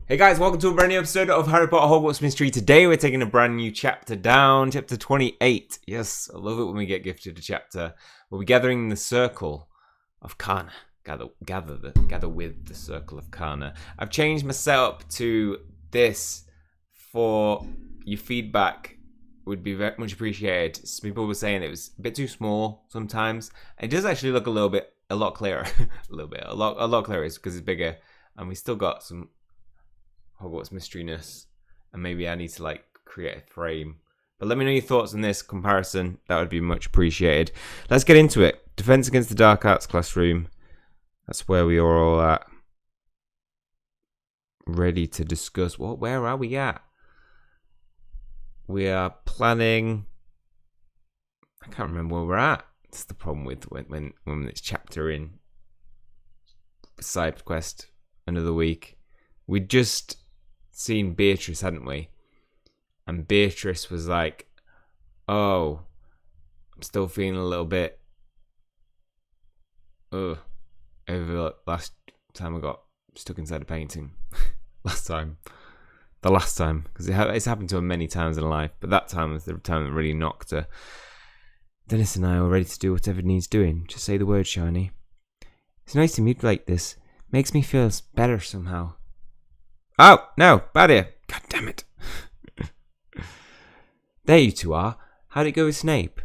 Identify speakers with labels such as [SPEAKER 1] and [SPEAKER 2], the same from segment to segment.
[SPEAKER 1] Hey guys, welcome to a brand new episode of Harry Potter Hogwarts Mystery. Today we're taking a brand new chapter down, chapter 28. Yes, I love it when we get gifted a chapter. We'll be gathering in the circle of KHANNA. Gather with the circle of KHANNA. I've changed my setup to this for your feedback. Would be very much appreciated. Some people were saying it was a bit too small sometimes. It does actually look a lot clearer. a lot clearer because it's bigger, and we still got some Hogwarts mysteryness, and maybe I need to create a frame. But let me know your thoughts on this comparison. That would be much appreciated. Let's get into it. Defense against the Dark Arts classroom. That's where we are all at. Ready to discuss. Where are we at? We are planning. I can't remember where we're at. That's the problem with when it's chapter in. Side quest another week. We'd just seen Beatrice, hadn't we? And Beatrice was like, "Oh, I'm still feeling a little bit over the last time I got stuck inside a painting." The last time, because it's happened to her many times in her life, but that time was the time that really knocked her. Dennis and I are ready to do whatever needs doing. Just say the word, Shiny. It's nice to meet like this. Makes me feel better somehow. Oh, no, bad ear. God damn it. There you two are. How'd it go with Snape?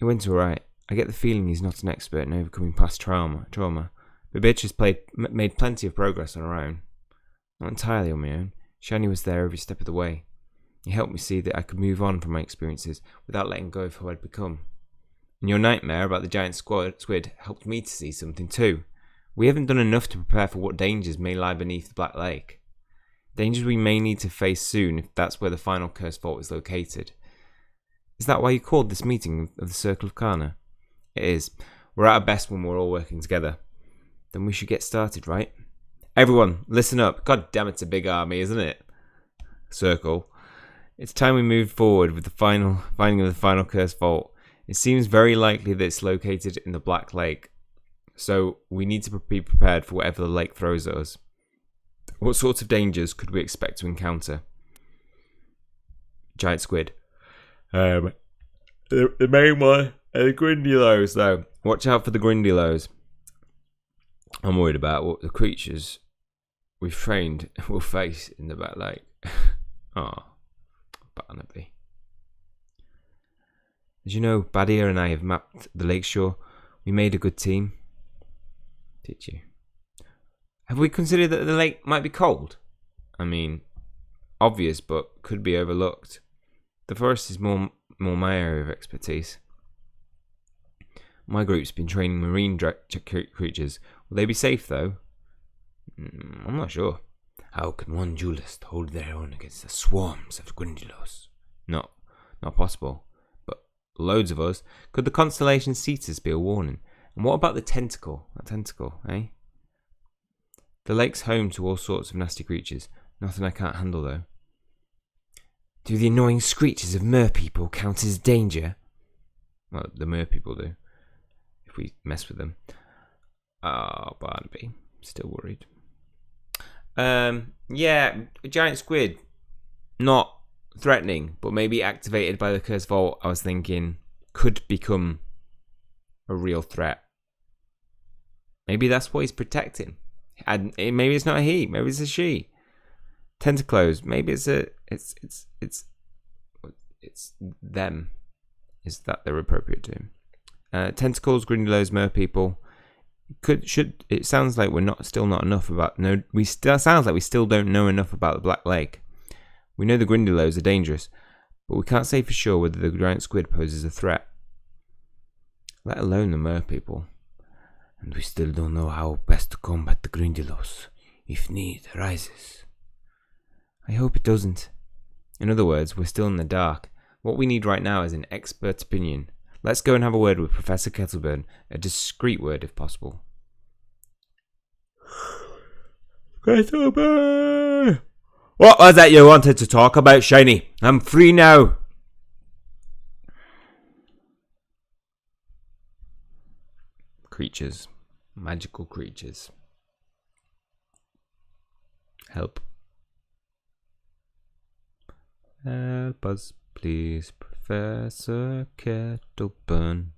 [SPEAKER 1] It went alright. I get the feeling he's not an expert in overcoming past trauma. But Beatrice made plenty of progress on her own. Not entirely on my own. Shiny was there every step of the way. He helped me see that I could move on from my experiences without letting go of who I'd become. And your nightmare about the giant squid helped me to see something too. We haven't done enough to prepare for what dangers may lie beneath the Black Lake. Dangers we may need to face soon if that's where the final cursed vault is located. Is that why you called this meeting of the Circle of KHANNA? It is. We're at our best when we're all working together. Then we should get started, right? Everyone, listen up. God damn, it's a big army, isn't it? Circle. It's time we moved forward with the finding of the final cursed vault. It seems very likely that it's located in the Black Lake. So we need to be prepared for whatever the lake throws at us. What sorts of dangers could we expect to encounter? Giant squid. The main one are the Grindylows, though. Watch out for the Grindylows. I'm worried about what the creatures we've trained will face in the Black Lake. Oh, Barnaby. As you know, Badia and I have mapped the lakeshore. We made a good team. Did you? Have we considered that the lake might be cold? I mean, obvious, but could be overlooked. The forest is more my area of expertise. My group's been training marine creatures. Will they be safe, though? I'm not sure. How can one duelist hold their own against the swarms of Grindylows? Not possible. But loads of us. Could the constellation Cetus be a warning? And what about the tentacle? That tentacle, eh? The lake's home to all sorts of nasty creatures. Nothing I can't handle, though. Do the annoying screeches of merpeople count as danger? Well, the merpeople do. If we mess with them. Oh, Barnaby. Still worried. Yeah, a giant squid. Not threatening, but maybe activated by the cursed vault, I was thinking, could become a real threat. Maybe that's what he's protecting. And maybe it's not a he, maybe it's a she. Tentacles, maybe it's them. Is that they're appropriate to him? Tentacles, Grindylows, merpeople. It sounds like sounds like we still don't know enough about the Black Lake. We know the Grindylows are dangerous, but we can't say for sure whether the giant squid poses a threat. Let alone the merpeople. And we still don't know how best to combat the Grindylows, if need arises. I hope it doesn't. In other words, we're still in the dark. What we need right now is an expert opinion. Let's go and have a word with Professor Kettleburn, a discreet word if possible. Kettleburn! What was that you wanted to talk about, Shiny? I'm free now. Creatures. Magical creatures. Help. help us, please, Professor Kettleburn.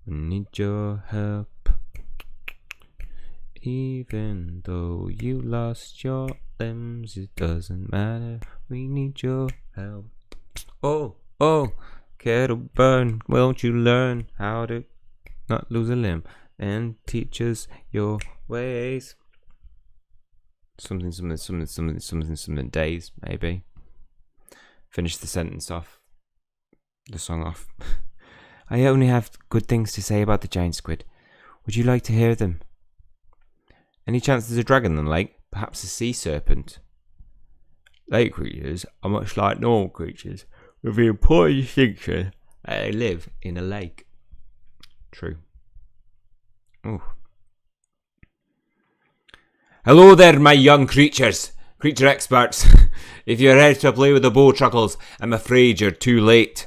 [SPEAKER 1] We need your help. Even though you lost your limbs, it doesn't matter. We need your help. Oh, Kettleburn, won't you learn how to not lose a limb and teach us your ways? Something days, maybe. Finish the sentence off. The song off. I only have good things to say about the giant squid. Would you like to hear them? Any chance there's a dragon in the lake? Perhaps a sea serpent? Lake creatures are much like normal creatures, with the important distinction that they live in a lake. True. Oh. Hello there, my young creature experts. If you're ready to play with the bowtruckles, I'm afraid you're too late.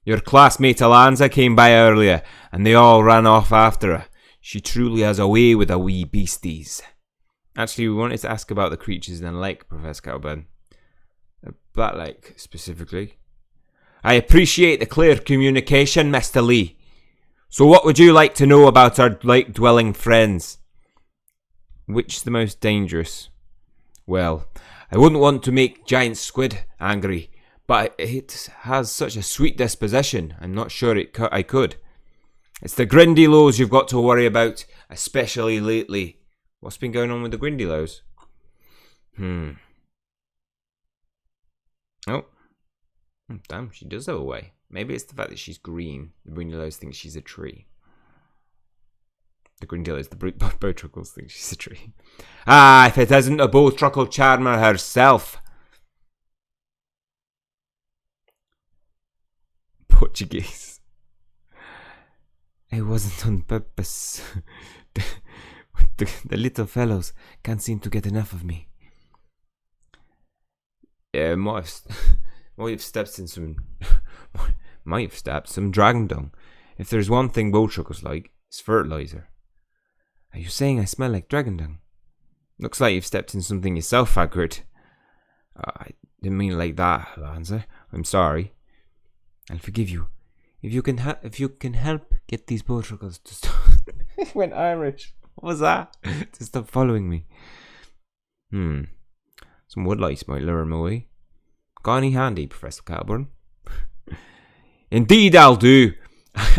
[SPEAKER 1] Your classmate Alanza came by earlier, and they all ran off after her. She truly has a way with the wee beasties. Actually, we wanted to ask about the creatures in the lake, Professor Kettleburn. That lake, specifically. I appreciate the clear communication, Mr. Lee. So what would you like to know about our lake-dwelling friends? Which is the most dangerous? Well, I wouldn't want to make giant squid angry, but it has such a sweet disposition, I'm not sure I could. It's the Grindylows you've got to worry about, especially lately. What's been going on with the Grindylows? Oh. Damn, she does have a way. Maybe it's the fact that she's green. The Grindylows think she's a tree. The Grindylows, the bowtruckles think she's a tree. Ah, if it isn't a bowtruckle charmer herself. Portuguese. It wasn't on purpose. The little fellows can't seem to get enough of me. Yeah, might have stepped in some dragon dung. If there's one thing bowtruckles like, it's fertilizer. Are you saying I smell like dragon dung? Looks like you've stepped in something yourself, Hagrid. I didn't mean it like that, Alanza. I'm sorry. I'll forgive you. If you can help get these bowtruckles to stop. It went Irish. What was that? To stop following me. Some woodlice might lure him away. Got any handy, Professor Kettleburn? Indeed I'll do.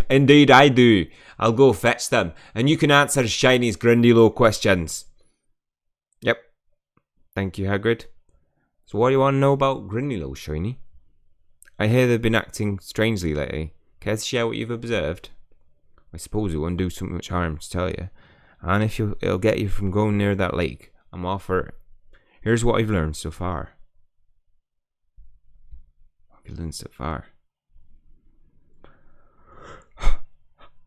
[SPEAKER 1] Indeed I do. I'll go fetch them, and you can answer Shiny's Grindylow questions. Yep. Thank you, Hagrid. So what do you want to know about Grindylow, Shiny? I hear they've been acting strangely lately. Care to share what you've observed? I suppose it won't do so much harm to tell you. And if it'll get you from going near that lake, I'm all for it. Here's what I've learned so far. What have you learned so far?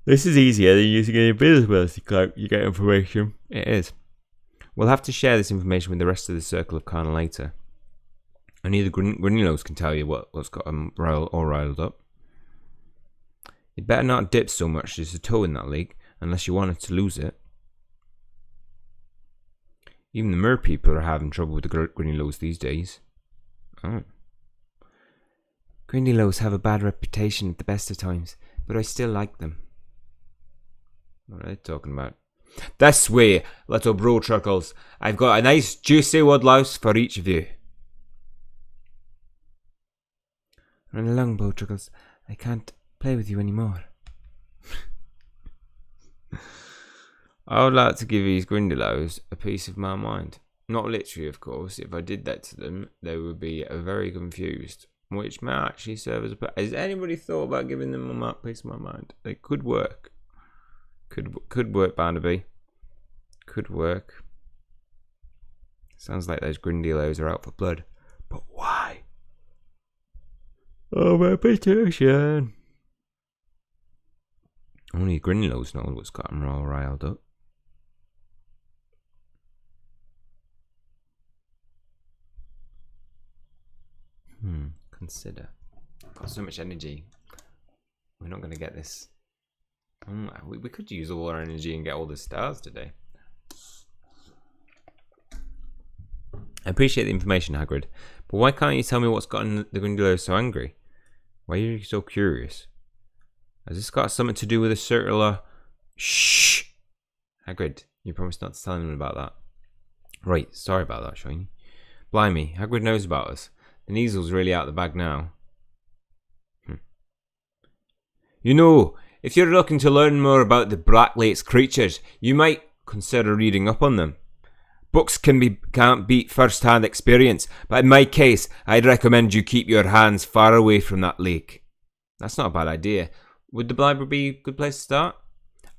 [SPEAKER 1] This is easier than using any business to get information. It is. We'll have to share this information with the rest of the Circle of KHANNA later. Only the Grindylows can tell you what's got them all riled up. You'd better not dip so much as a toe in that lake, unless you wanted to lose it. Even the mer people are having trouble with the Grindylows these days. Oh. Grindylows have a bad reputation at the best of times, but I still like them. What are they talking about? This way, little bowtruckles. I've got a nice juicy woodlouse for each of you. Run along, bowtruckles. I can't play with you anymore. I would like to give these Grindylows a piece of my mind. Not literally, of course. If I did that to them, they would be very confused, which may actually serve as a... Has anybody thought about giving them a piece of my mind? They could work. Could work, Barnaby. Could work. Sounds like those Grindylows are out for blood. But why? Oh, my petition. Only Grindylows know what's got them all riled up. Consider. I've got so much energy. We're not going to get this. We could use all our energy and get all the stars today. I appreciate the information, Hagrid, but why can't you tell me what's gotten the Grindylows so angry? Why are you so curious? Has this got something to do with a circular... Shh! Hagrid, you promised not to tell anyone about that. Right, sorry about that, Shiny. Blimey, Hagrid knows about us. The Kneasel's really out of the bag now. You know, if you're looking to learn more about the Black Lake's creatures, you might consider reading up on them. Books can't beat first-hand experience, but in my case, I'd recommend you keep your hands far away from that lake. That's not a bad idea. Would the library be a good place to start?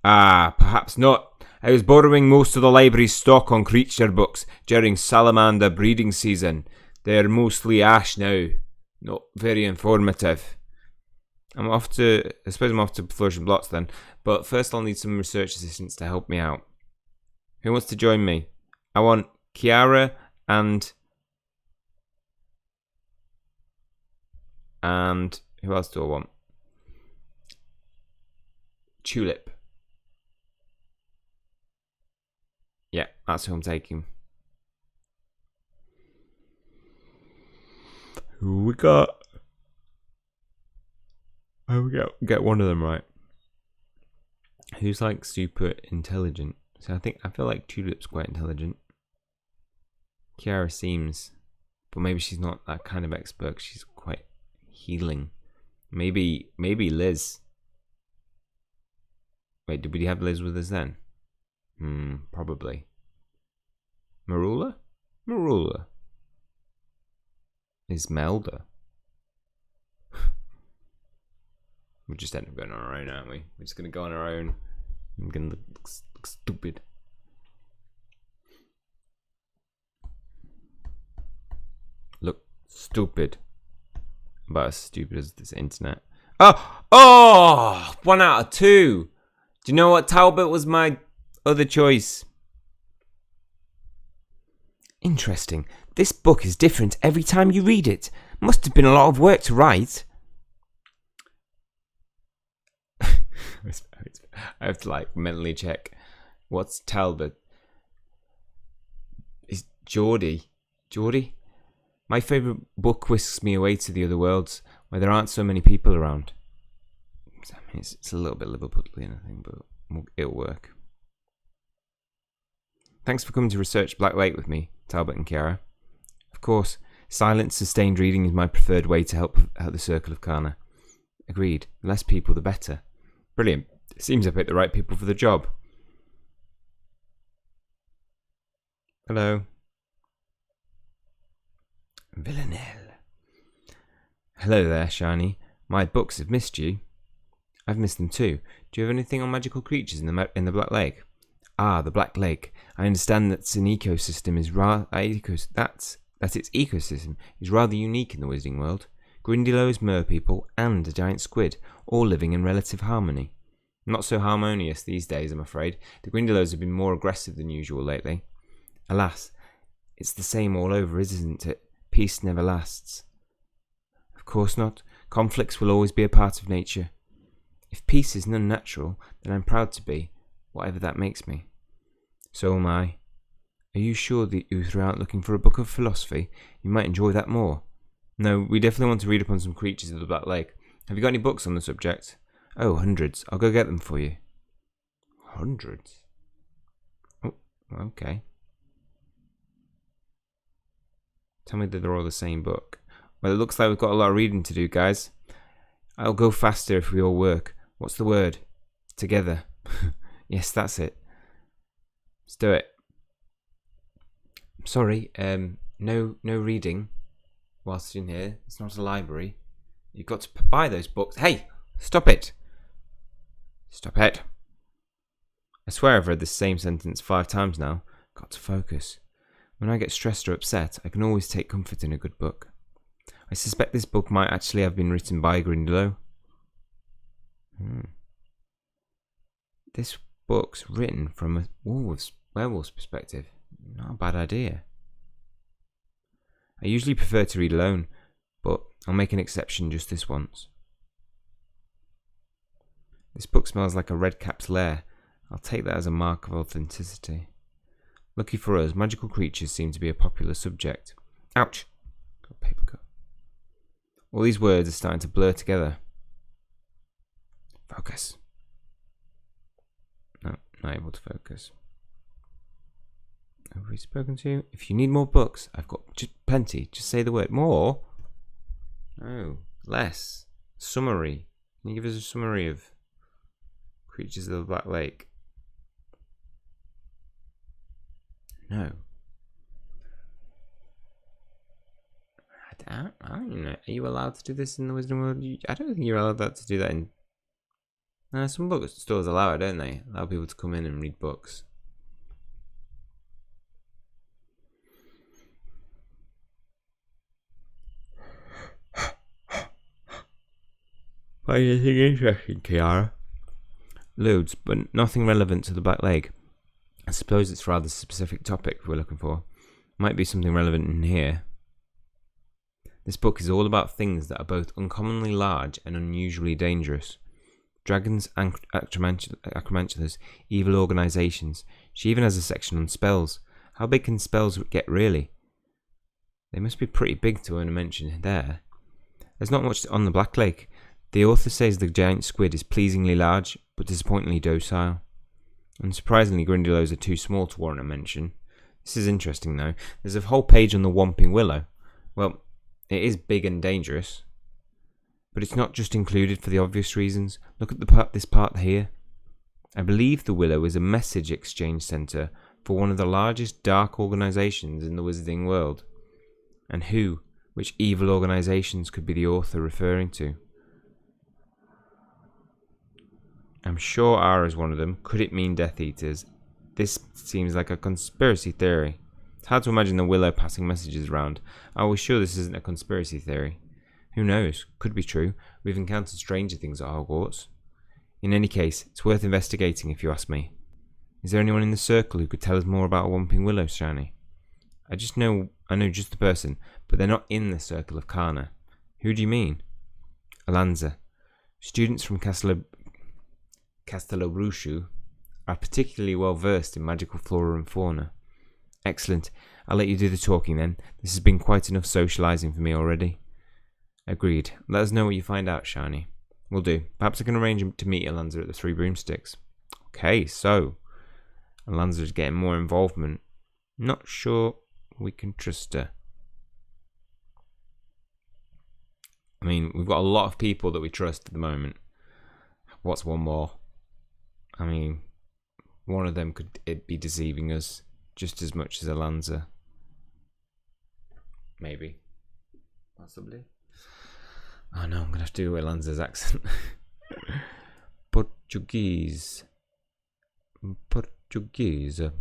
[SPEAKER 1] Ah, perhaps not. I was borrowing most of the library's stock on creature books during salamander breeding season. They're mostly ash now. Not very informative. I suppose I'm off to Flourish and Blots then, but first I'll need some research assistants to help me out. Who wants to join me? I want Kiara and who else do I want? Tulip. Yeah, that's who I'm taking. Who we got? Oh, we get one of them right. Who's like super intelligent? So I feel like Tulip's quite intelligent. Kiara seems, but maybe she's not that kind of expert. She's quite healing. Maybe Liz. Wait, did we have Liz with us then? Probably. Marula? Marula. Ismelda. We'll just end up going on our own, aren't we? We're just going to go on our own. I'm going to look stupid. Look stupid. About as stupid as this internet. Oh! 1 out of 2. Do you know what? Talbot was my other choice. Interesting. This book is different every time you read it. Must have been a lot of work to write. I have to like mentally check. What's Talbot? Is Geordie? Geordie? My favourite book whisks me away to the other worlds where there aren't so many people around. I mean, it's a little bit Liverpudlian, I think, but it'll work. Thanks for coming to research Black Lake with me, Talbot and Kiara. Of course, silent, sustained reading is my preferred way to help out the Circle of KHANNA. Agreed. The less people, the better. Brilliant. It seems I picked the right people for the job. Hello. Villanelle. Hello there, Shiny. My books have missed you. I've missed them too. Do you have anything on magical creatures in the Black Lake? Ah, the Black Lake. I understand that its ecosystem is rather unique in the Wizarding World. Grindylows, merpeople, and a giant squid, all living in relative harmony. Not so harmonious these days, I'm afraid. The Grindylows have been more aggressive than usual lately. Alas, it's the same all over, isn't it? Peace never lasts. Of course not. Conflicts will always be a part of nature. If peace is unnatural, then I'm proud to be, whatever that makes me. So am I. Are you sure that you threw out looking for a book of philosophy? You might enjoy that more. No, we definitely want to read up on some creatures of the Black Lake. Have you got any books on the subject? Oh, hundreds. I'll go get them for you. Hundreds? Oh, okay. Tell me that they're all the same book. Well, it looks like we've got a lot of reading to do, guys. I'll go faster if we all work. What's the word? Together. Yes, that's it. Let's do it. Sorry, no reading whilst in here. It's not a library. You've got to buy those books. Hey, stop it. Stop it. I swear I've read this same sentence 5 times now. Got to focus. When I get stressed or upset, I can always take comfort in a good book. I suspect this book might actually have been written by Grindylow. This book's written from a werewolf's perspective. Not a bad idea. I usually prefer to read alone, but I'll make an exception just this once. This book smells like a redcap's lair. I'll take that as a mark of authenticity. Lucky for us, magical creatures seem to be a popular subject. Ouch! Got paper cut. All these words are starting to blur together. Focus. No, not able to focus. Have we spoken to you? If you need more books, I've got just plenty. Just say the word. More? No. Less. Summary. Can you give us a summary of Creatures of the Black Lake? No. I don't know. Are you allowed to do this in the Wisdom World? I don't think you're allowed to do that in... some bookstores allow it, don't they? Allow people to come in and read books. Anything interesting, Kiara? Loads, but nothing relevant to the Black Lake. I suppose it's rather specific topic we're looking for. Might be something relevant in here. This book is all about things that are both uncommonly large and unusually dangerous. Dragons, acromantulas, evil organisations. She even has a section on spells. How big can spells get really? They must be pretty big to earn a mention there. There's not much on the Black Lake. The author says the giant squid is pleasingly large, but disappointingly docile. Unsurprisingly, grindylows are too small to warrant a mention. This is interesting though. There's a whole page on the whomping willow. Well, it is big and dangerous. But it's not just included for the obvious reasons. Look at this part here. I believe the willow is a message exchange centre for one of the largest dark organisations in the wizarding world. And which evil organisations could be the author referring to? I'm sure R is one of them. Could it mean Death Eaters? This seems like a conspiracy theory. It's hard to imagine the willow passing messages around. Are we sure this isn't a conspiracy theory? Who knows? Could be true. We've encountered stranger things at Hogwarts. In any case, it's worth investigating if you ask me. Is there anyone in the circle who could tell us more about a Whomping Willow, Shani? I know just the person, but they're not in the circle of KHANNA. Who do you mean? Alanza. Students from Castelobruchu are particularly well versed in magical flora and fauna. Excellent. I'll let you do the talking then. This has been quite enough socialising for me already. Agreed. Let us know what you find out, Shani. Will do. Perhaps I can arrange to meet Alanza at the Three Broomsticks. Okay, so Alanza's getting more involvement. Not sure we can trust her. I mean, we've got a lot of people that we trust at the moment. What's one more? I mean, one of them could be deceiving us just as much as Alanza. Maybe. Possibly. Oh no, I'm going to have to do Alanza's accent. Portuguese. Brasilia.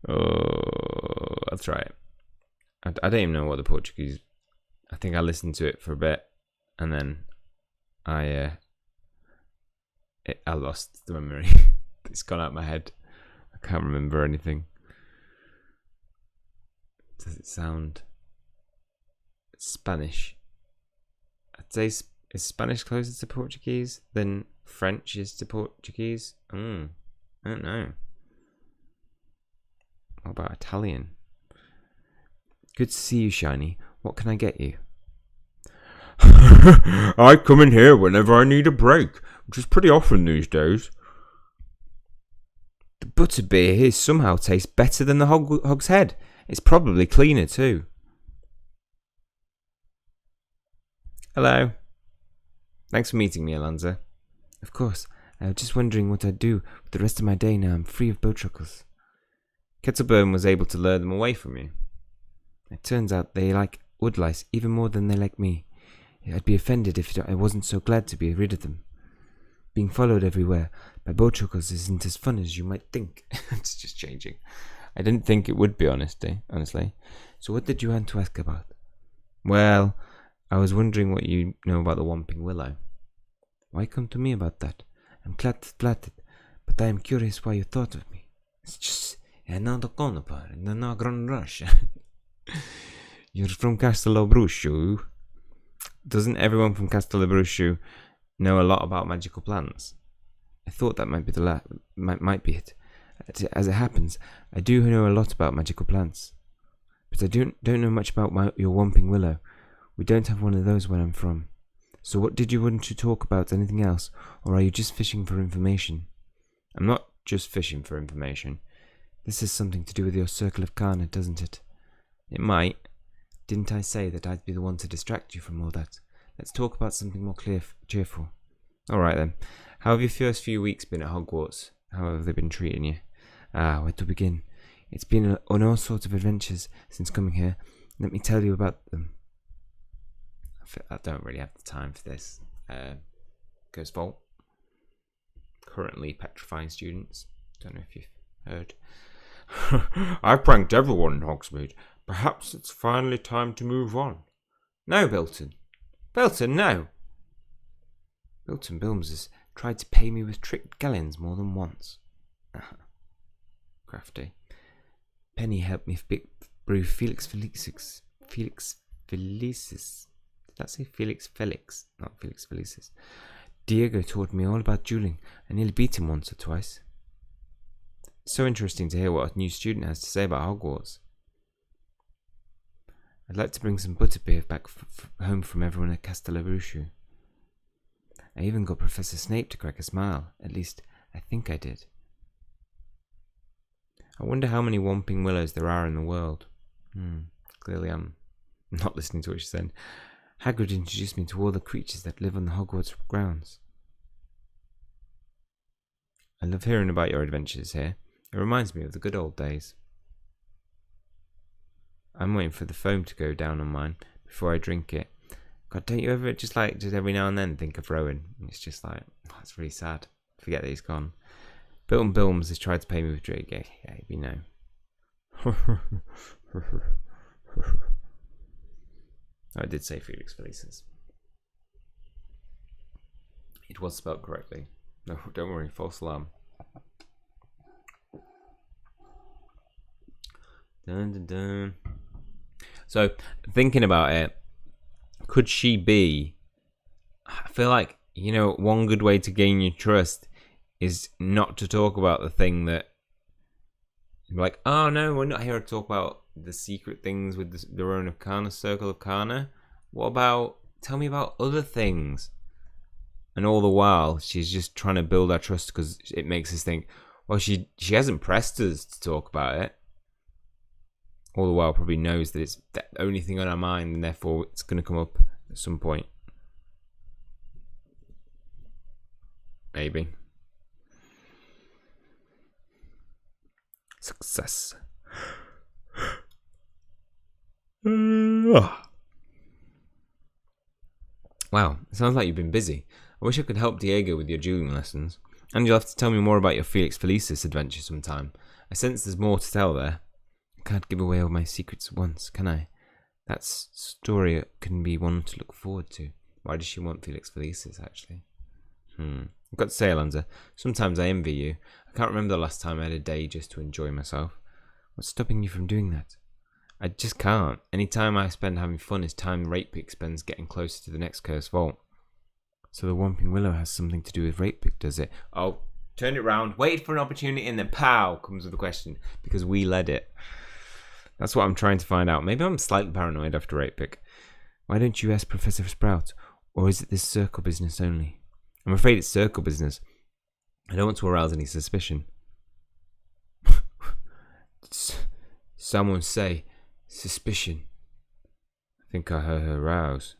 [SPEAKER 1] Oh, that's right. I don't even know what the Portuguese... I think I listened to it for a bit, and then I lost the memory. It's gone out of my head. I can't remember anything. Does it sound Spanish? I'd say is Spanish closer to Portuguese than French is to Portuguese? I don't know. What about Italian? Good to see you, Shiny. What can I get you? I come in here whenever I need a break, which is pretty often these days. The butterbeer here somehow tastes better than the hog's head. It's probably cleaner too. Hello. Thanks for meeting me, Alanza. Of course. I was just wondering what I'd do with the rest of my day now I'm free of bowtruckles. Kettleburn was able to lure them away from you. It turns out they like woodlice even more than they like me. I'd be offended if I wasn't so glad to be rid of them. Being followed everywhere by bowtruckles isn't as fun as you might think. It's just changing. I didn't think it would be, honestly. So what did you want to ask about? Well, I was wondering what you know about the Whomping Willow. Why come to me about that? I'm flattered, but I am curious why you thought of me. It's just another corner, no grand rush. You're from Castelobruchu. Doesn't everyone from Castelobruchu know a lot about magical plants? I thought that might be might be it. As it happens, I do know a lot about magical plants, but I don't know much about your Whomping Willow. We don't have one of those where I'm from. So what did you want to talk about? Anything else? Or are you just fishing for information? I'm not just fishing for information. This has something to do with your circle of KHANNA, doesn't it? It might. Didn't I say that I'd be the one to distract you from all that? Let's talk about something more cheerful. Alright then. How have your first few weeks been at Hogwarts? How have they been treating you? Where to begin? It's been on all sorts of adventures since coming here. Let me tell you about them. I don't really have the time for this. Goes Vault. Currently petrifying students. Don't know if you've heard. I've pranked everyone in Hogsmeade. Perhaps it's finally time to move on. No, Bilton. Bilton, no. Bilton Bilms has tried to pay me with tricked gallons more than once. Crafty. Penny helped me brew Felix Felicis. Did that say Felix Felix? Not Felix Felicis. Diego taught me all about dueling. I nearly beat him once or twice. It's so interesting to hear what a new student has to say about Hogwarts. I'd like to bring some butterbeer back home from everyone at Castellarushu. I even got Professor Snape to crack a smile. At least, I think I did. I wonder how many Whomping Willows there are in the world. Clearly I'm not listening to what she said. Hagrid introduced me to all the creatures that live on the Hogwarts grounds. I love hearing about your adventures here. It reminds me of the good old days. I'm waiting for the foam to go down on mine before I drink it. God, don't you ever just every now and then think of Rowan? It's just like, oh, it's really sad. Forget that he's gone. Bilton Bilms has tried to pay me with drink. Yeah, we know. I did say Felix Felicis. It was spelled correctly. No, don't worry, false alarm. Dun, dun, dun. So, thinking about it, could she be... I feel like, one good way to gain your trust is not to talk about the thing that... Like, oh no, we're not here to talk about the secret things with the Rune of KHANNA, Circle of KHANNA. What about... Tell me about other things. And all the while, she's just trying to build our trust because it makes us think, well, she hasn't pressed us to talk about it. All the while probably knows that it's the only thing on our mind and therefore it's going to come up at some point. Maybe. Success. Wow, it sounds like you've been busy. I wish I could help Diego with your dueling lessons. And you'll have to tell me more about your Felix Felicis adventure sometime. I sense there's more to tell there. I can't give away all my secrets at once, can I? That story can be one to look forward to. Why does she want Felix Felicis, actually? I've got to say, Alanza, sometimes I envy you. I can't remember the last time I had a day just to enjoy myself. What's stopping you from doing that? I just can't. Any time I spend having fun is time Ratepick spends getting closer to the next cursed vault. So the Whomping Willow has something to do with Ratepick, does it? Oh, turn it round, wait for an opportunity, and then pow comes with a question. Because we led it. That's what I'm trying to find out. Maybe I'm slightly paranoid after Ratepick. Why don't you ask Professor Sprout? Or is it this circle business only? I'm afraid it's circle business. I don't want to arouse any suspicion. Someone say suspicion. I think I heard her rouse.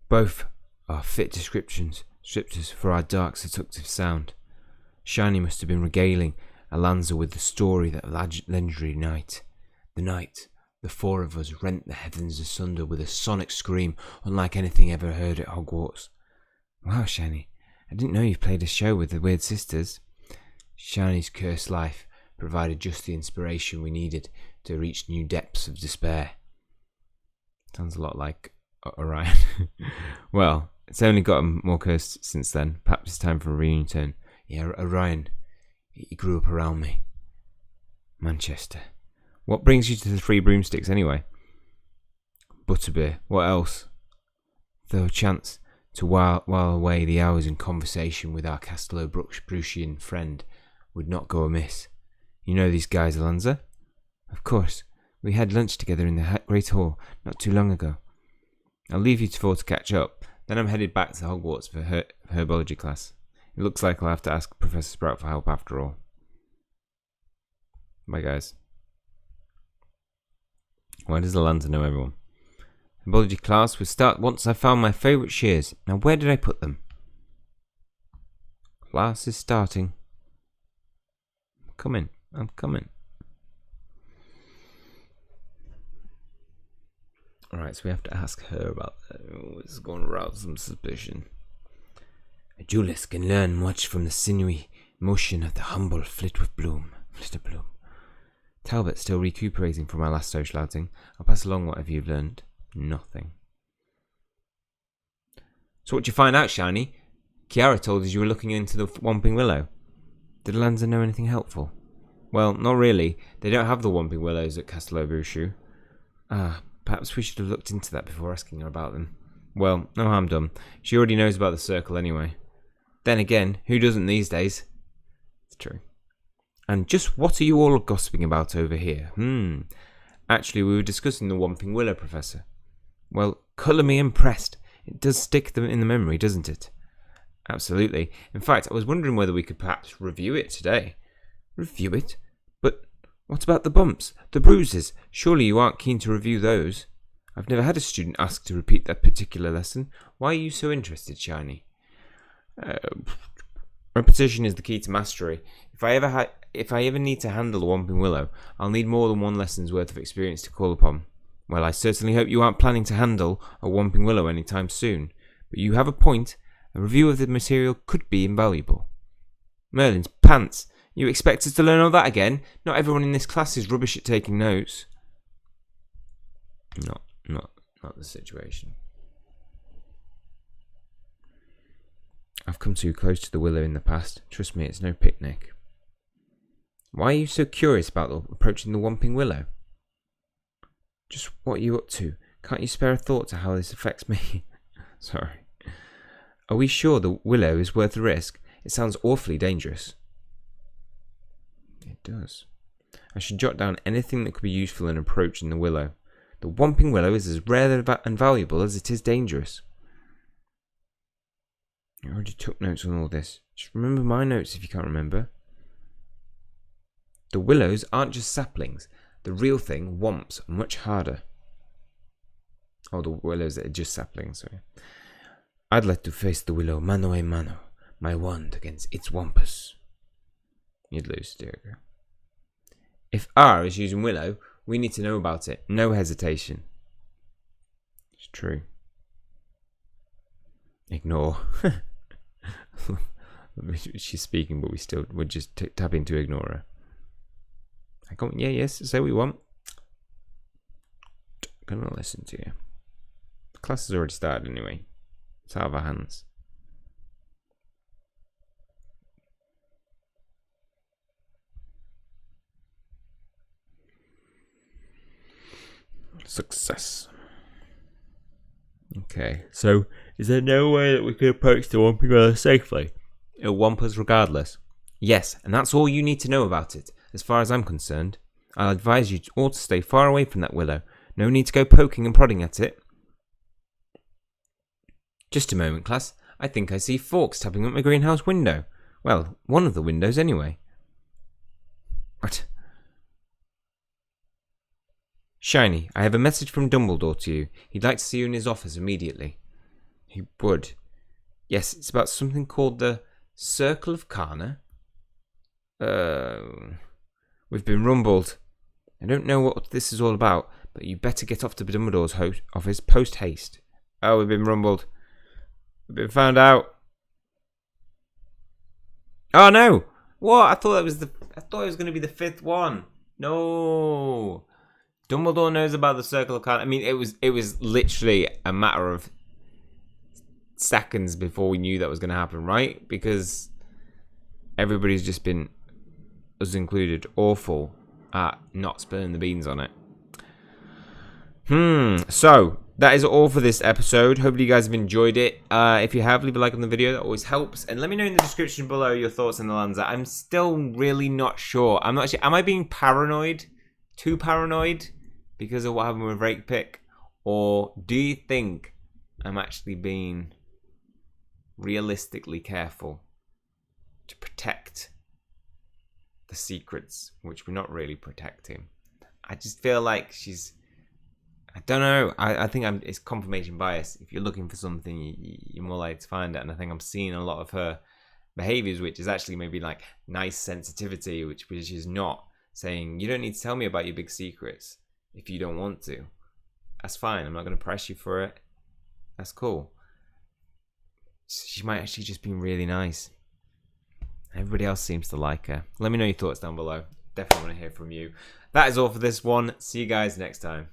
[SPEAKER 1] Both are fit descriptors for our dark seductive sound. Shiny must have been regaling Alanza with the story that legendary night. The night the four of us rent the heavens asunder with a sonic scream unlike anything ever heard at Hogwarts. Wow, Shiny, I didn't know you played a show with the Weird Sisters. Shiny's cursed life provided just the inspiration we needed to reach new depths of despair. Sounds a lot like Orion. Well, it's only gotten more cursed since then. Perhaps it's time for a reunion turn. Yeah, Orion. He grew up around me. Manchester. What brings you to the Three Broomsticks anyway? Butterbeer. What else? Though a chance to while away the hours in conversation with our Castello-Bruchian friend would not go amiss. You know these guys, Alanza? Of course. We had lunch together in the Great Hall not too long ago. I'll leave you four to catch up. Then I'm headed back to Hogwarts for herbology class. It looks like I'll have to ask Professor Sprout for help after all. Bye, guys. Why does Alanza know everyone? Herbology class will start once I found my favourite shears. Now, where did I put them? Class is starting. I'm coming. Alright, so we have to ask her about that. It's going to arouse some suspicion. A duelist can learn much from the sinewy motion of the humble Flitter Bloom. Talbot still recuperating from our last social outing. I'll pass along whatever you've learned. Nothing. So what did you find out, Shiny? Kiara told us you were looking into the Whomping Willow. Did Alanza know anything helpful? Well, not really. They don't have the Whomping Willows at Castello-Bruchian. Perhaps we should have looked into that before asking her about them. Well, no harm done. She already knows about the circle anyway. Then again, who doesn't these days? It's true. And just what are you all gossiping about over here? Actually, we were discussing the Whomping Willow, Professor. Well, colour me impressed. It does stick them in the memory, doesn't it? Absolutely. In fact, I was wondering whether we could perhaps review it today. Review it? But what about the bumps, the bruises? Surely you aren't keen to review those? I've never had a student ask to repeat that particular lesson. Why are you so interested, Shiny? Repetition is the key to mastery. If I ever need to handle a Whomping Willow, I'll need more than one lesson's worth of experience to call upon. Well, I certainly hope you aren't planning to handle a Whomping Willow anytime soon. But you have a point. A review of the material could be invaluable. Merlin's pants. You expect us to learn all that again? Not everyone in this class is rubbish at taking notes. Not the situation. I've come too close to the willow in the past. Trust me, it's no picnic. Why are you so curious about approaching the Whomping Willow? Just what are you up to? Can't you spare a thought to how this affects me? Sorry. Are we sure the willow is worth the risk? It sounds awfully dangerous. It does. I should jot down anything that could be useful in approaching the willow. The Whomping Willow is as rare and valuable as it is dangerous. I already took notes on all this. Just remember my notes if you can't remember. The willows aren't just saplings. The real thing, whomps, are much harder. Oh, the willows are just saplings, sorry. I'd like to face the willow mano a mano, my wand against its wampus. You'd lose, Deirdre. If R is using willow, we need to know about it. No hesitation. It's true. Ignore. She's speaking, but we're just tapping to ignore her. I can't. Yeah, yes. Say what we want. Gonna listen to you. The class has already started anyway. It's out of our hands. Success. Okay, so is there no way that we could approach the Whomping Willow safely? It'll whomp us regardless. Yes, and that's all you need to know about it, as far as I'm concerned. I'll advise you all to stay far away from that willow. No need to go poking and prodding at it. Just a moment, class. I think I see forks tapping at my greenhouse window. Well, one of the windows anyway. What? Shiny, I have a message from Dumbledore to you. He'd like to see you in his office immediately. He would. Yes, it's about something called the Circle of KHANNA. We've been rumbled. I don't know what this is all about, but you better get off to Dumbledore's office post haste. Oh, we've been rumbled. We've been found out. Oh no! What? I thought it was going to be the fifth one. No. Dumbledore knows about the Circle of KHANNA. I mean, it was literally a matter of seconds before we knew that was going to happen, right? Because everybody's just been, us included, awful at not spilling the beans on it. So that is all for this episode. Hopefully you guys have enjoyed it. If you have, leave a like on the video. That always helps. And let me know in the description below your thoughts on Alanza. I'm still really not sure. I'm not sure. Am I being paranoid? Too paranoid? Because of what happened with Rake Pick? Or do you think I'm actually being realistically careful to protect the secrets, which we're not really protecting? I just feel like she's... I don't know. I think it's confirmation bias. If you're looking for something, you're more likely to find it. And I think I'm seeing a lot of her behaviors, which is actually maybe like nice sensitivity, which is not saying, you don't need to tell me about your big secrets if you don't want to. That's fine. I'm not going to press you for it. That's cool. She might actually just be really nice. Everybody else seems to like her. Let me know your thoughts down below. Definitely want to hear from you. That is all for this one. See you guys next time.